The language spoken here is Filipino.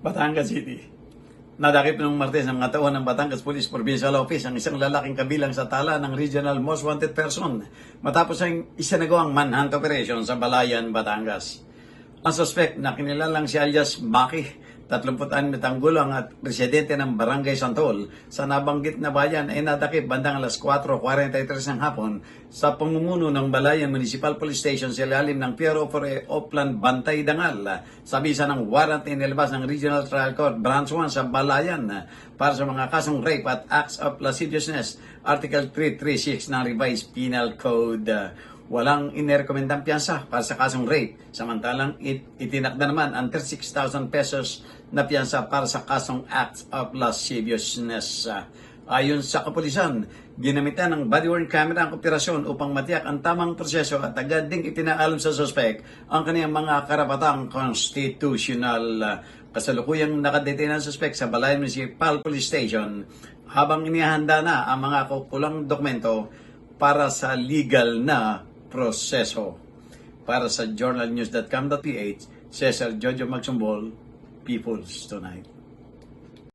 Batangas City. Nadakip noong Martes ng katawan ng Batangas Police Provincial Office ang isang lalaking kabilang sa tala ng Regional Most Wanted Person matapos ang isinagawang manhunt operation sa Balayan, Batangas. Ang suspect na kinilalang si alias Maki, 36 na tanggulang at residente ng Barangay Santol sa nabanggit na bayan ay nadakip bandang alas 4:43 ng hapon sa pamumuno ng Balayan Municipal Police Station sa ilalim ng Bureau for Upland Bantay Dangal sa bisa ng warrant inilabas ng Regional Trial Court Branch 1 sa Balayan para sa mga kasong rape at acts of lasciviousness, Article 336 ng Revised Penal Code. Walang inirekomendang piyansa para sa kasong rape. Samantalang itinakda naman ang 36,000 pesos na piyansa para sa kasong acts of lasciviousness. Ayon sa kapulisan, ginamitan ng body-worn camera ang operasyon upang matiyak ang tamang proseso at agad ding ipinaalam sa suspect ang kaniyang mga karapatang constitutional. Kasalukuyang nakadetain ang suspect sa Balayan Municipal Police Station habang inihanda na ang mga kukulang dokumento para sa legal na proseso. Para sa journalnews.com.ph, Cesar Jojo Magsumbol, People's Tonight.